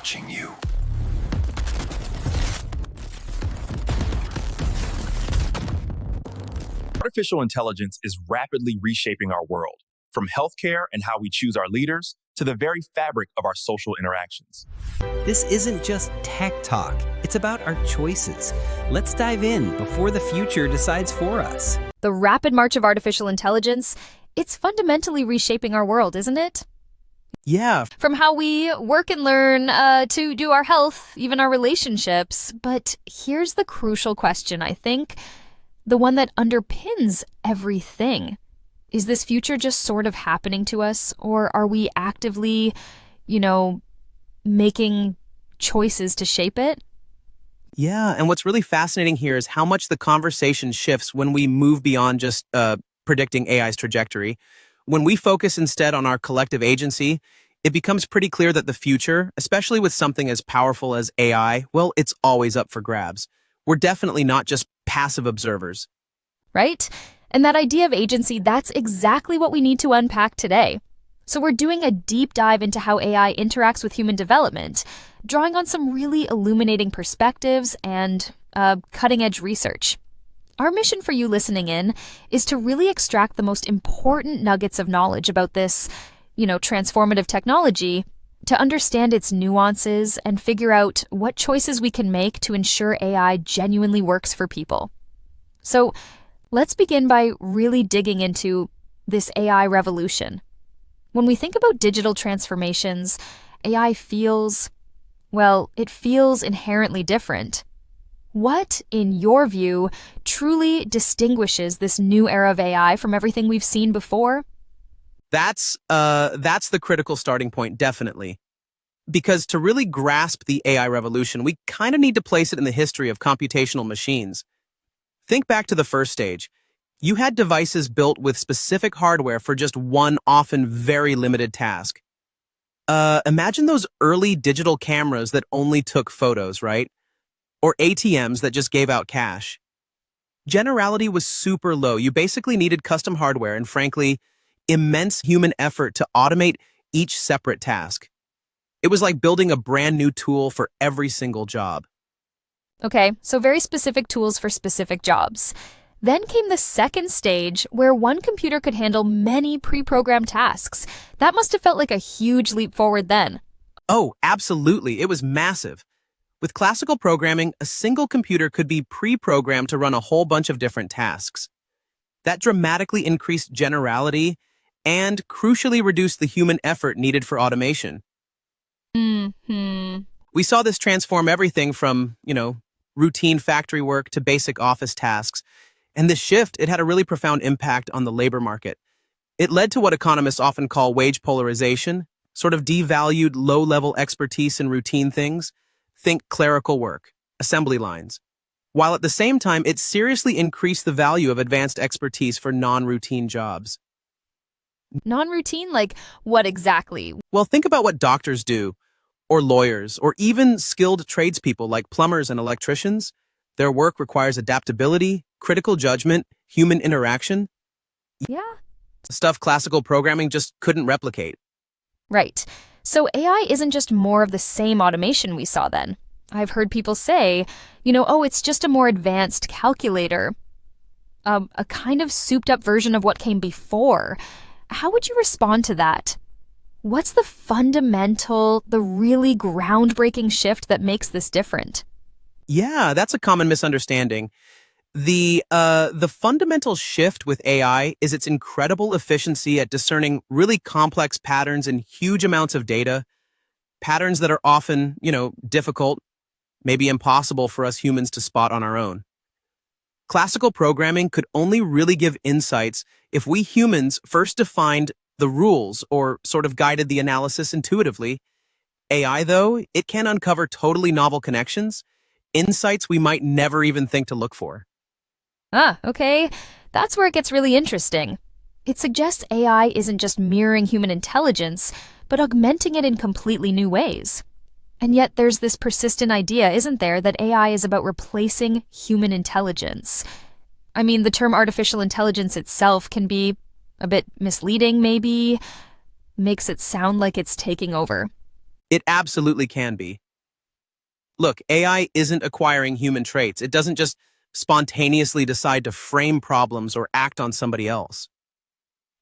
watching you. Artificial intelligence is rapidly reshaping our world, from healthcare and how we choose our leaders to the very fabric of our social interactions. This isn't just tech talk, it's about our choices. Let's dive in before the future decides for us. The rapid march of artificial intelligence, it's fundamentally reshaping our world, isn't it? Yeah. From how we work and learn to do our health, even our relationships. But here's the crucial question, I think. The one that underpins everything. Is this future just sort of happening to us, or are we actively, making choices to shape it? Yeah, and what's really fascinating here is how much the conversation shifts when we move beyond just predicting AI's trajectory. When we focus instead on our collective agency, it becomes pretty clear that the future, especially with something as powerful as AI, well, it's always up for grabs. We're definitely not just passive observers. Right? And that idea of agency, that's exactly what we need to unpack today. So we're doing a deep dive into how AI interacts with human development, drawing on some really illuminating perspectives and cutting-edge research. Our mission for you listening in is to really extract the most important nuggets of knowledge about this, transformative technology, to understand its nuances and figure out what choices we can make to ensure AI genuinely works for people. So let's begin by really digging into this AI revolution. When we think about digital transformations, AI feels inherently different. What, in your view, truly distinguishes this new era of AI from everything we've seen before? That's the critical starting point, definitely. Because to really grasp the AI revolution, we kind of need to place it in the history of computational machines. Think back to the first stage. You had devices built with specific hardware for just one often very limited task. Imagine those early digital cameras that only took photos, right? Or ATMs that just gave out cash. Generality was super low. You basically needed custom hardware and, frankly, immense human effort to automate each separate task. It was like building a brand new tool for every single job. Okay, so very specific tools for specific jobs. Then came the second stage, where one computer could handle many pre-programmed tasks. That must have felt like a huge leap forward then. Oh, absolutely. It was massive. With classical programming, a single computer could be pre-programmed to run a whole bunch of different tasks. That dramatically increased generality and crucially reduced the human effort needed for automation. We saw this transform everything from, routine factory work to basic office tasks. And this shift, it had a really profound impact on the labor market. It led to what economists often call wage polarization, sort of devalued low-level expertise in routine things. Think clerical work, assembly lines. While at the same time, it seriously increased the value of advanced expertise for non-routine jobs. Non-routine? Like what exactly? Well, think about what doctors do, or lawyers, or even skilled tradespeople like plumbers and electricians. Their work requires adaptability, critical judgment, human interaction. Yeah. Stuff classical programming just couldn't replicate. Right. So AI isn't just more of the same automation we saw then. I've heard people say, it's just a more advanced calculator. A kind of souped-up version of what came before. How would you respond to that? What's the really groundbreaking shift that makes this different? Yeah, that's a common misunderstanding. The fundamental shift with AI is its incredible efficiency at discerning really complex patterns in huge amounts of data, patterns that are often, difficult, maybe impossible for us humans to spot on our own. Classical programming could only really give insights if we humans first defined the rules or sort of guided the analysis intuitively. AI, though, it can uncover totally novel connections, insights we might never even think to look for. Okay. That's where it gets really interesting. It suggests AI isn't just mirroring human intelligence, but augmenting it in completely new ways. And yet there's this persistent idea, isn't there, that AI is about replacing human intelligence. I mean, the term artificial intelligence itself can be a bit misleading, maybe, makes it sound like it's taking over. It absolutely can be. Look, AI isn't acquiring human traits. It doesn't just spontaneously decide to frame problems or act on somebody else.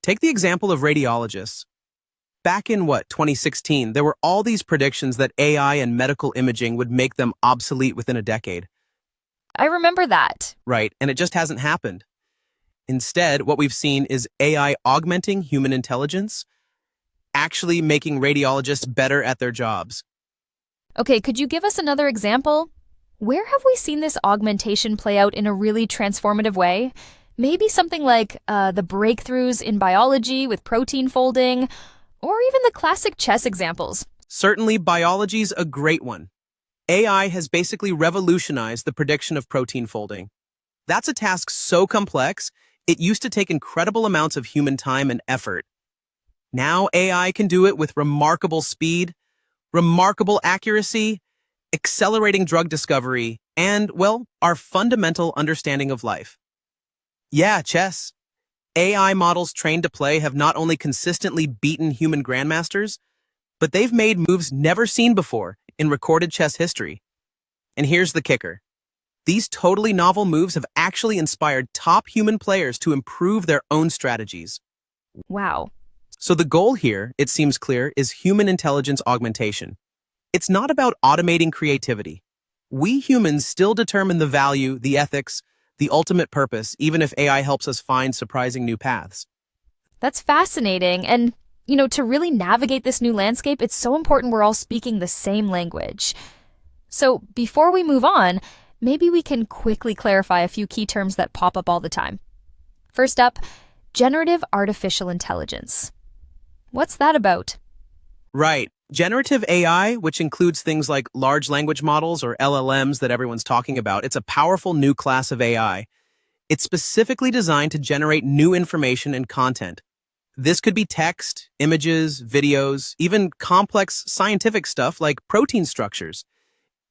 Take the example of radiologists. Back in 2016, there were all these predictions that AI and medical imaging would make them obsolete within a decade. I remember that. Right, and it just hasn't happened. Instead, what we've seen is AI augmenting human intelligence, actually making radiologists better at their jobs. Okay, could you give us another example? Where have we seen this augmentation play out in a really transformative way? Maybe something like the breakthroughs in biology with protein folding, or even the classic chess examples. Certainly, biology's a great one. AI has basically revolutionized the prediction of protein folding. That's a task so complex, it used to take incredible amounts of human time and effort. Now AI can do it with remarkable speed, remarkable accuracy, accelerating drug discovery, and, well, our fundamental understanding of life. Yeah, chess. AI models trained to play have not only consistently beaten human grandmasters, but they've made moves never seen before in recorded chess history. And here's the kicker. These totally novel moves have actually inspired top human players to improve their own strategies. Wow. So the goal here, it seems clear, is human intelligence augmentation. It's not about automating creativity. We humans still determine the value, the ethics, the ultimate purpose, even if AI helps us find surprising new paths. That's fascinating. And, to really navigate this new landscape, it's so important we're all speaking the same language. So before we move on, maybe we can quickly clarify a few key terms that pop up all the time. First up, generative artificial intelligence. What's that about? Right. Generative AI, which includes things like large language models or LLMs that everyone's talking about, it's a powerful new class of AI. It's specifically designed to generate new information and content. This could be text, images, videos, even complex scientific stuff like protein structures.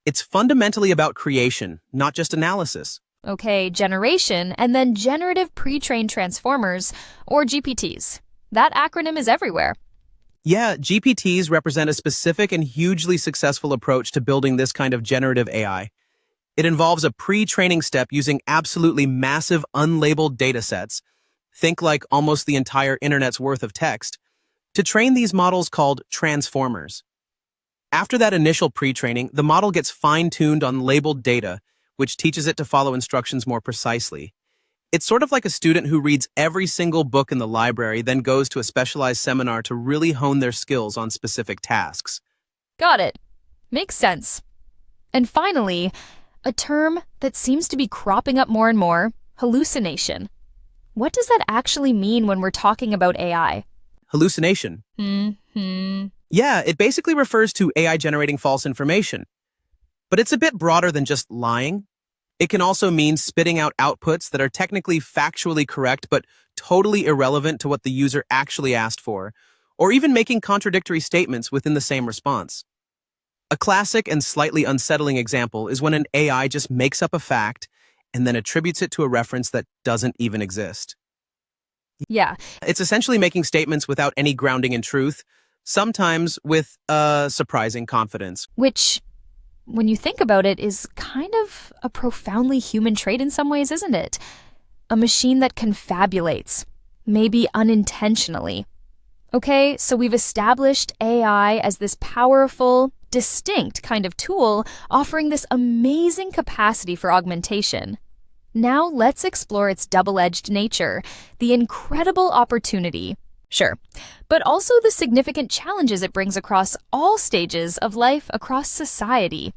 It's fundamentally about creation, not just analysis. Okay, generation, and then generative pre-trained transformers, or GPTs. That acronym is everywhere. Yeah, GPTs represent a specific and hugely successful approach to building this kind of generative AI. It involves a pre-training step using absolutely massive unlabeled datasets, think like almost the entire internet's worth of text, to train these models called transformers. After that initial pre-training, the model gets fine-tuned on labeled data, which teaches it to follow instructions more precisely. It's sort of like a student who reads every single book in the library, then goes to a specialized seminar to really hone their skills on specific tasks. Got it. Makes sense. And finally, a term that seems to be cropping up more and more, hallucination. What does that actually mean when we're talking about AI? Hallucination. Yeah, it basically refers to AI generating false information. But it's a bit broader than just lying. It can also mean spitting out outputs that are technically factually correct but totally irrelevant to what the user actually asked for, or even making contradictory statements within the same response. A classic and slightly unsettling example is when an AI just makes up a fact and then attributes it to a reference that doesn't even exist. Yeah. It's essentially making statements without any grounding in truth, sometimes with surprising confidence. Which, when you think about it, is kind of a profoundly human trait in some ways, isn't it? A machine that confabulates, maybe unintentionally. Okay, so we've established AI as this powerful, distinct kind of tool offering this amazing capacity for augmentation. Now let's explore its double-edged nature, the incredible opportunity, sure, but also the significant challenges it brings across all stages of life across society.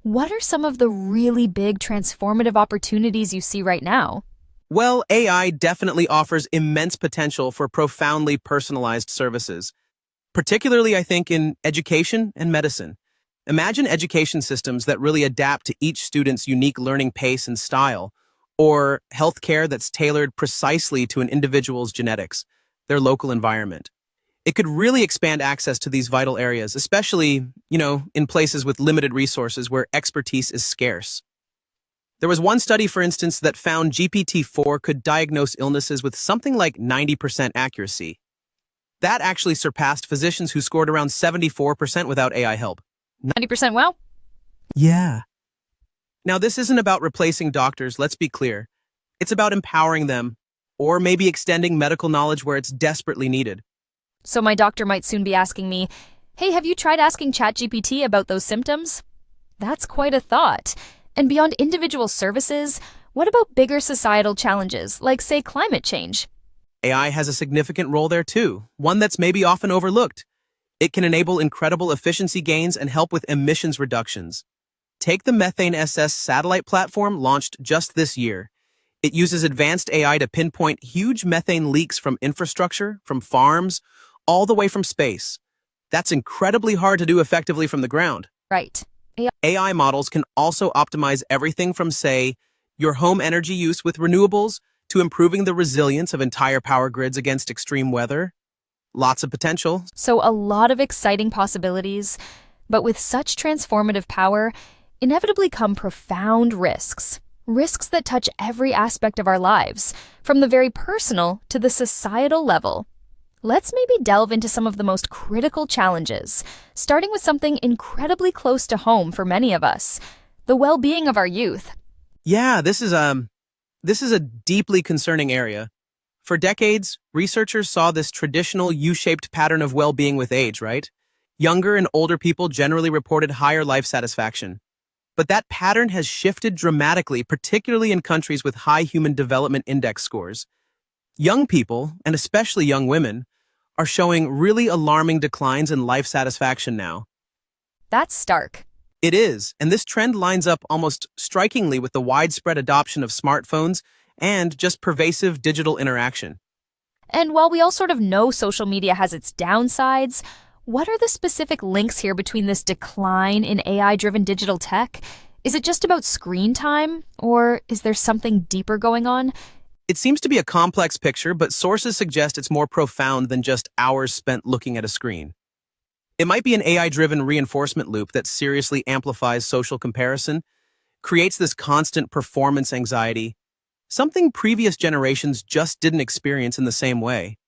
What are some of the really big transformative opportunities you see right now? Well, AI definitely offers immense potential for profoundly personalized services, particularly, I think, in education and medicine. Imagine education systems that really adapt to each student's unique learning pace and style, or healthcare that's tailored precisely to an individual's genetics, their local environment. It could really expand access to these vital areas, especially, in places with limited resources where expertise is scarce. There was one study, for instance, that found GPT-4 could diagnose illnesses with something like 90% accuracy. That actually surpassed physicians who scored around 74% without AI help. 90% wow? Yeah. Now, this isn't about replacing doctors, let's be clear. It's about empowering them, or maybe extending medical knowledge where it's desperately needed. So my doctor might soon be asking me, hey, have you tried asking ChatGPT about those symptoms? That's quite a thought. And beyond individual services, what about bigger societal challenges, like, say, climate change? AI has a significant role there too, one that's maybe often overlooked. It can enable incredible efficiency gains and help with emissions reductions. Take the Methane SS satellite platform launched just this year. It uses advanced AI to pinpoint huge methane leaks from infrastructure, from farms, all the way from space. That's incredibly hard to do effectively from the ground. Right. AI models can also optimize everything from, say, your home energy use with renewables to improving the resilience of entire power grids against extreme weather. Lots of potential. So a lot of exciting possibilities, but with such transformative power, inevitably come profound risks. Risks that touch every aspect of our lives, from the very personal to the societal level. Let's maybe delve into some of the most critical challenges, starting with something incredibly close to home for many of us, the well-being of our youth. Yeah, this is a deeply concerning area. For decades, researchers saw this traditional U-shaped pattern of well-being with age, right? Younger and older people generally reported higher life satisfaction. But that pattern has shifted dramatically, particularly in countries with high Human Development Index scores. Young people, and especially young women, are showing really alarming declines in life satisfaction now. That's stark. It is, and this trend lines up almost strikingly with the widespread adoption of smartphones and just pervasive digital interaction. And while we all sort of know social media has its downsides, what are the specific links here between this decline in AI-driven digital tech? Is it just about screen time, or is there something deeper going on? It seems to be a complex picture, but sources suggest it's more profound than just hours spent looking at a screen. It might be an AI-driven reinforcement loop that seriously amplifies social comparison, creates this constant performance anxiety, something previous generations just didn't experience in the same way.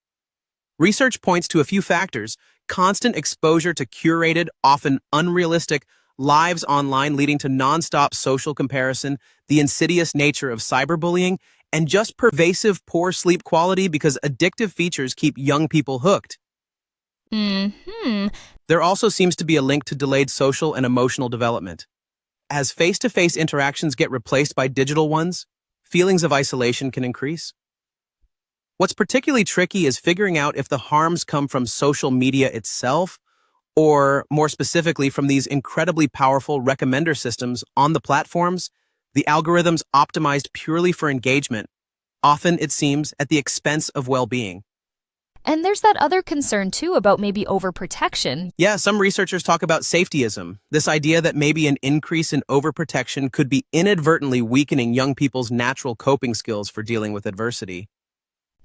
Research points to a few factors: constant exposure to curated, often unrealistic, lives online leading to nonstop social comparison, the insidious nature of cyberbullying, and just pervasive poor sleep quality because addictive features keep young people hooked. There also seems to be a link to delayed social and emotional development. As face-to-face interactions get replaced by digital ones, feelings of isolation can increase. What's particularly tricky is figuring out if the harms come from social media itself, or more specifically from these incredibly powerful recommender systems on the platforms, the algorithms optimized purely for engagement, often, it seems, at the expense of well-being. And there's that other concern, too, about maybe overprotection. Yeah, some researchers talk about safetyism, this idea that maybe an increase in overprotection could be inadvertently weakening young people's natural coping skills for dealing with adversity.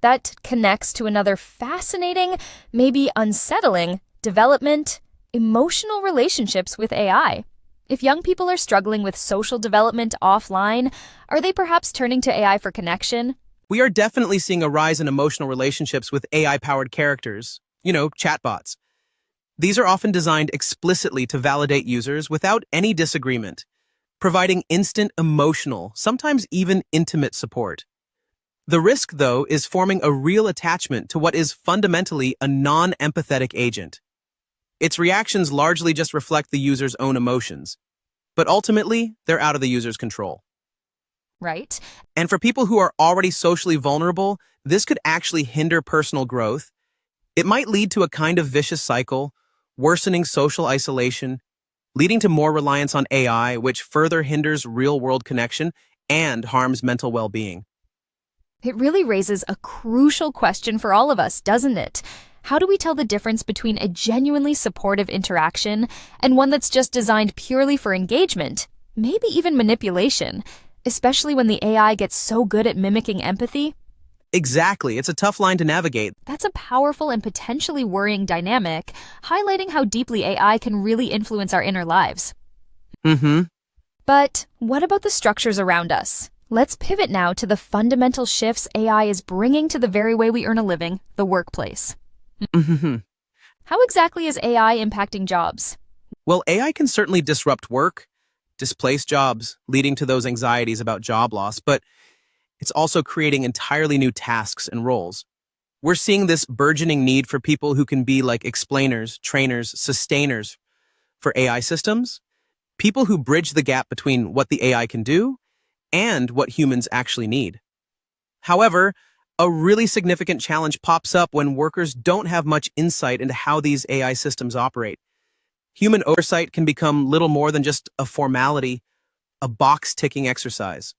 That connects to another fascinating, maybe unsettling, development: emotional relationships with AI. If young people are struggling with social development offline, are they perhaps turning to AI for connection? We are definitely seeing a rise in emotional relationships with AI-powered characters, chatbots. These are often designed explicitly to validate users without any disagreement, providing instant emotional, sometimes even intimate support. The risk, though, is forming a real attachment to what is fundamentally a non-empathetic agent. Its reactions largely just reflect the user's own emotions, but ultimately, they're out of the user's control. Right. And for people who are already socially vulnerable, this could actually hinder personal growth. It might lead to a kind of vicious cycle, worsening social isolation, leading to more reliance on AI, which further hinders real-world connection and harms mental well-being. It really raises a crucial question for all of us, doesn't it? How do we tell the difference between a genuinely supportive interaction and one that's just designed purely for engagement, maybe even manipulation? Especially when the AI gets so good at mimicking empathy? Exactly. It's a tough line to navigate. That's a powerful and potentially worrying dynamic, highlighting how deeply AI can really influence our inner lives. But what about the structures around us? Let's pivot now to the fundamental shifts AI is bringing to the very way we earn a living, the workplace. Mhm. How exactly is AI impacting jobs? Well, AI can certainly disrupt work, displace jobs, leading to those anxieties about job loss, but it's also creating entirely new tasks and roles. We're seeing this burgeoning need for people who can be like explainers, trainers, sustainers for AI systems, people who bridge the gap between what the AI can do and what humans actually need. However, a really significant challenge pops up when workers don't have much insight into how these AI systems operate. Human oversight can become little more than just a formality, a box-ticking exercise.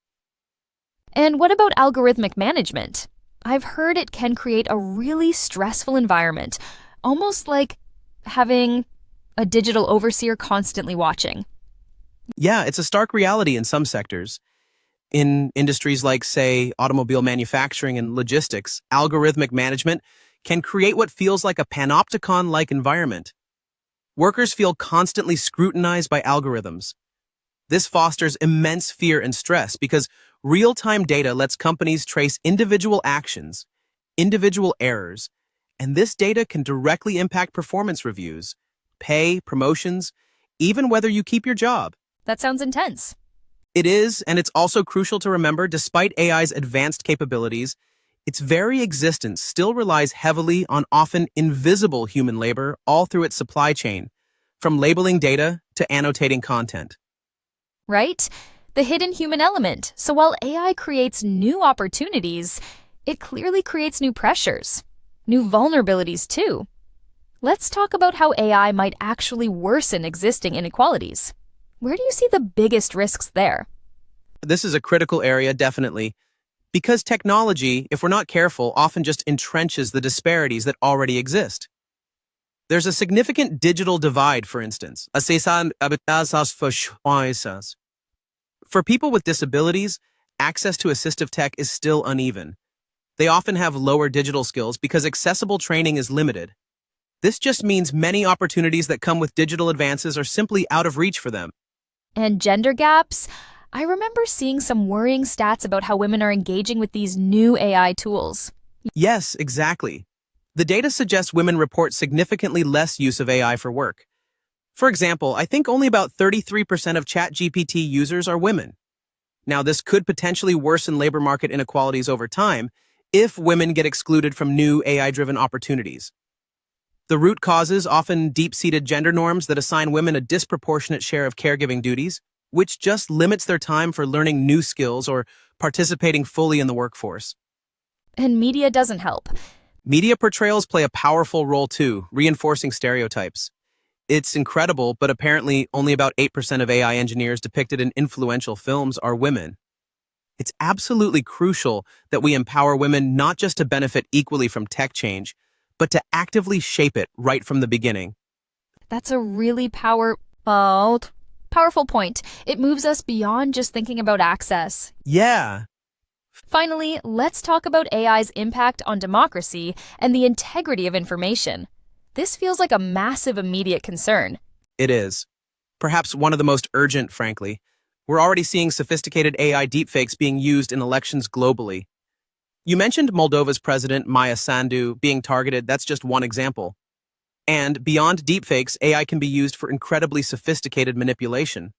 And what about algorithmic management? I've heard it can create a really stressful environment, almost like having a digital overseer constantly watching. Yeah, it's a stark reality in some sectors. In industries like, say, automobile manufacturing and logistics, algorithmic management can create what feels like a panopticon-like environment. Workers feel constantly scrutinized by algorithms. This fosters immense fear and stress because real-time data lets companies trace individual actions, individual errors, and this data can directly impact performance reviews, pay, promotions, even whether you keep your job. That sounds intense. It is, and it's also crucial to remember, despite AI's advanced capabilities, its very existence still relies heavily on often invisible human labor all through its supply chain, from labeling data to annotating content. Right? The hidden human element. So while AI creates new opportunities, it clearly creates new pressures, new vulnerabilities too. Let's talk about how AI might actually worsen existing inequalities. Where do you see the biggest risks there? This is a critical area, definitely, because technology, if we're not careful, often just entrenches the disparities that already exist. There's a significant digital divide, for instance. For people with disabilities, access to assistive tech is still uneven. They often have lower digital skills because accessible training is limited. This just means many opportunities that come with digital advances are simply out of reach for them. And gender gaps? I remember seeing some worrying stats about how women are engaging with these new AI tools. Yes, exactly. The data suggests women report significantly less use of AI for work. For example, I think only about 33% of ChatGPT users are women. Now, this could potentially worsen labor market inequalities over time if women get excluded from new AI-driven opportunities. The root causes often deep-seated gender norms that assign women a disproportionate share of caregiving duties, which just limits their time for learning new skills or participating fully in the workforce. And media doesn't help. Media portrayals play a powerful role too, reinforcing stereotypes. It's incredible, but apparently only about 8% of AI engineers depicted in influential films are women. It's absolutely crucial that we empower women not just to benefit equally from tech change, but to actively shape it right from the beginning. That's a really powerful point. It moves us beyond just thinking about access. Yeah. Finally, let's talk about AI's impact on democracy and the integrity of information. This feels like a massive immediate concern. It is. Perhaps one of the most urgent, frankly. We're already seeing sophisticated AI deepfakes being used in elections globally. You mentioned Moldova's president, Maya Sandu, being targeted. That's just one example. And beyond deepfakes, AI can be used for incredibly sophisticated manipulation.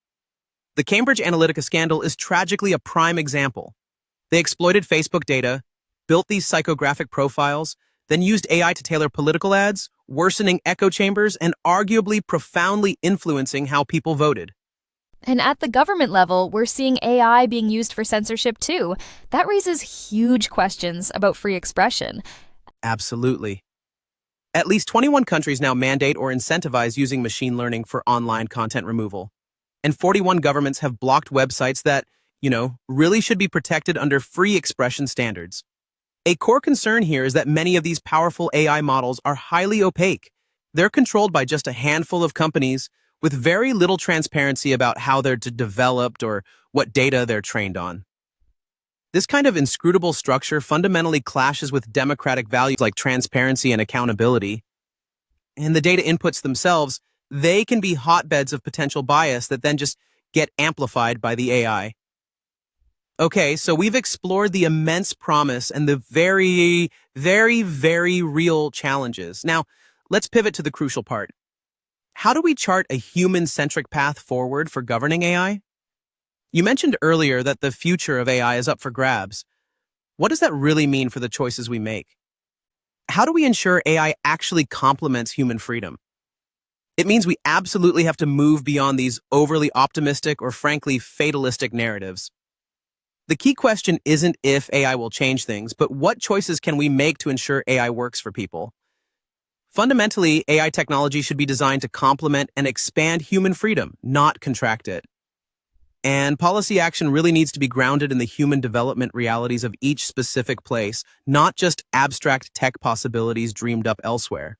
The Cambridge Analytica scandal is tragically a prime example. They exploited Facebook data, built these psychographic profiles, then used AI to tailor political ads, worsening echo chambers, and arguably profoundly influencing how people voted. And at the government level, we're seeing AI being used for censorship too. That raises huge questions about free expression. Absolutely. At least 21 countries now mandate or incentivize using machine learning for online content removal. And 41 governments have blocked websites that, really should be protected under free expression standards. A core concern here is that many of these powerful AI models are highly opaque. They're controlled by just a handful of companies with very little transparency about how they're developed or what data they're trained on. This kind of inscrutable structure fundamentally clashes with democratic values like transparency and accountability. And the data inputs themselves, they can be hotbeds of potential bias that then just get amplified by the AI. Okay, so we've explored the immense promise and the very, very, very real challenges. Now, let's pivot to the crucial part. How do we chart a human-centric path forward for governing AI? You mentioned earlier that the future of AI is up for grabs. What does that really mean for the choices we make? How do we ensure AI actually complements human freedom? It means we absolutely have to move beyond these overly optimistic or frankly fatalistic narratives. The key question isn't if AI will change things, but what choices can we make to ensure AI works for people? Fundamentally, AI technology should be designed to complement and expand human freedom, not contract it. And policy action really needs to be grounded in the human development realities of each specific place, not just abstract tech possibilities dreamed up elsewhere.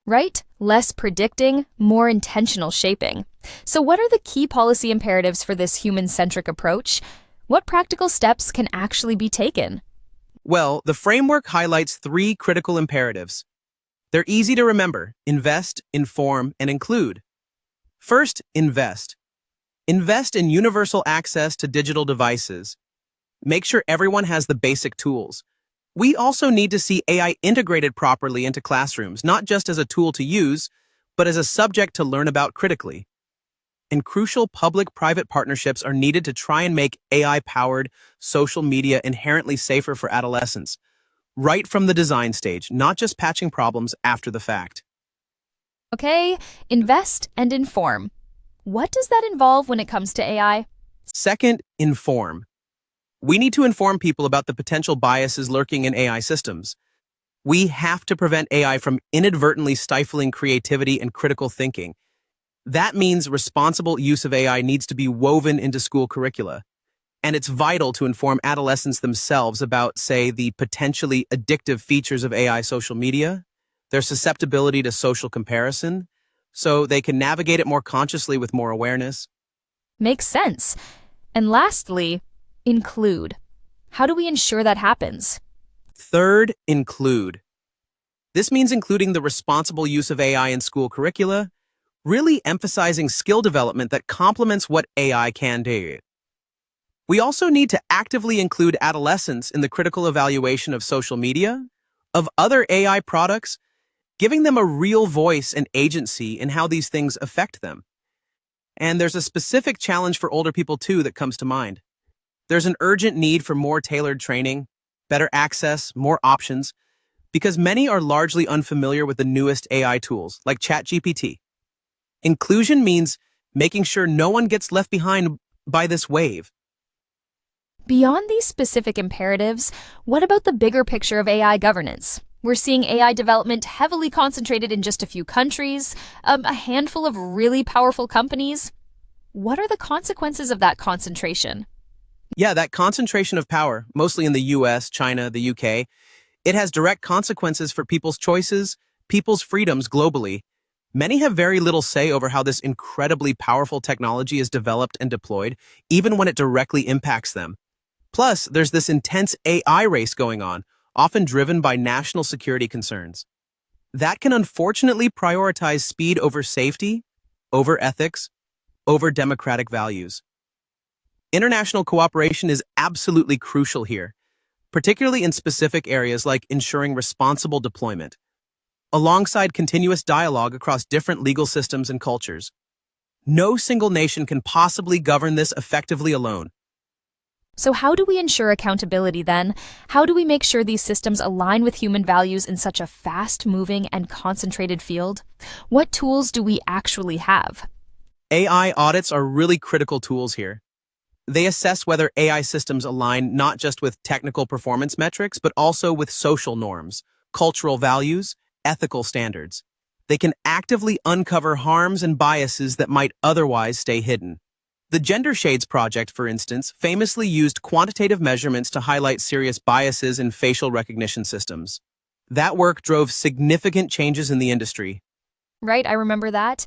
Right? Less predicting, more intentional shaping. So, what are the key policy imperatives for this human-centric approach? What practical steps can actually be taken? Well, the framework highlights 3 critical imperatives. They're easy to remember: invest, inform, and include. First, invest. Invest in universal access to digital devices. Make sure everyone has the basic tools. We also need to see AI integrated properly into classrooms, not just as a tool to use, but as a subject to learn about critically. And crucial public-private partnerships are needed to try and make AI-powered social media inherently safer for adolescents, right from the design stage, not just patching problems after the fact. Okay, invest and inform. What does that involve when it comes to AI? Second, inform. We need to inform people about the potential biases lurking in AI systems. We have to prevent AI from inadvertently stifling creativity and critical thinking. That means responsible use of AI needs to be woven into school curricula. And it's vital to inform adolescents themselves about, say, the potentially addictive features of AI social media, their susceptibility to social comparison, so they can navigate it more consciously with more awareness. Makes sense. And lastly, include. How do we ensure that happens? Third, include. This means including the responsible use of AI in school curricula, really emphasizing skill development that complements what AI can do. We also need to actively include adolescents in the critical evaluation of social media, of other AI products, giving them a real voice and agency in how these things affect them. And there's a specific challenge for older people too that comes to mind. There's an urgent need for more tailored training, better access, more options, because many are largely unfamiliar with the newest AI tools, like ChatGPT. Inclusion means making sure no one gets left behind by this wave. Beyond these specific imperatives, what about the bigger picture of AI governance? We're seeing AI development heavily concentrated in just a few countries, a handful of really powerful companies. What are the consequences of that concentration? Yeah, that concentration of power, mostly in the US, China, the UK, it has direct consequences for people's choices, people's freedoms globally. Many have very little say over how this incredibly powerful technology is developed and deployed, even when it directly impacts them. Plus, there's this intense AI race going on, often driven by national security concerns. That can unfortunately prioritize speed over safety, over ethics, over democratic values. International cooperation is absolutely crucial here, particularly in specific areas like ensuring responsible deployment, alongside continuous dialogue across different legal systems and cultures. No single nation can possibly govern this effectively alone. So how do we ensure accountability then? How do we make sure these systems align with human values in such a fast-moving and concentrated field? What tools do we actually have? AI audits are really critical tools here. They assess whether AI systems align not just with technical performance metrics, but also with social norms, cultural values, ethical standards. They can actively uncover harms and biases that might otherwise stay hidden. The Gender Shades Project, for instance, famously used quantitative measurements to highlight serious biases in facial recognition systems. That work drove significant changes in the industry. Right, I remember that.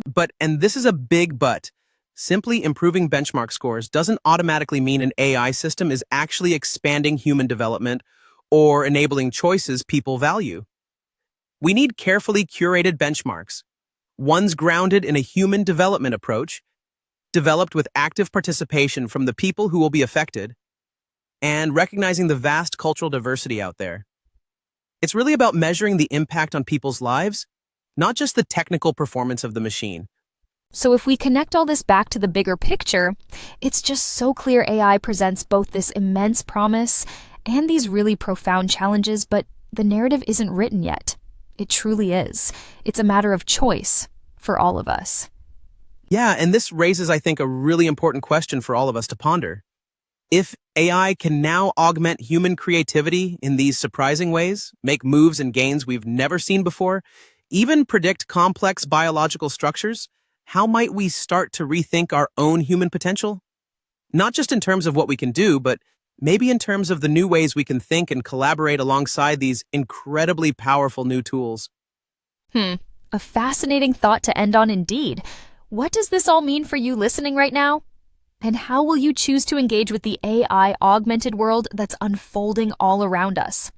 But, and this is a big but, simply improving benchmark scores doesn't automatically mean an AI system is actually expanding human development or enabling choices people value. We need carefully curated benchmarks, ones grounded in a human development approach, developed with active participation from the people who will be affected, and recognizing the vast cultural diversity out there. It's really about measuring the impact on people's lives, not just the technical performance of the machine. So if we connect all this back to the bigger picture, it's just so clear AI presents both this immense promise and these really profound challenges, but the narrative isn't written yet. It truly is. It's a matter of choice for all of us. Yeah, and this raises, I think, a really important question for all of us to ponder. If AI can now augment human creativity in these surprising ways, make moves and gains we've never seen before, even predict complex biological structures, how might we start to rethink our own human potential? Not just in terms of what we can do, but maybe in terms of the new ways we can think and collaborate alongside these incredibly powerful new tools. A fascinating thought to end on indeed. What does this all mean for you listening right now? And how will you choose to engage with the AI-augmented world that's unfolding all around us?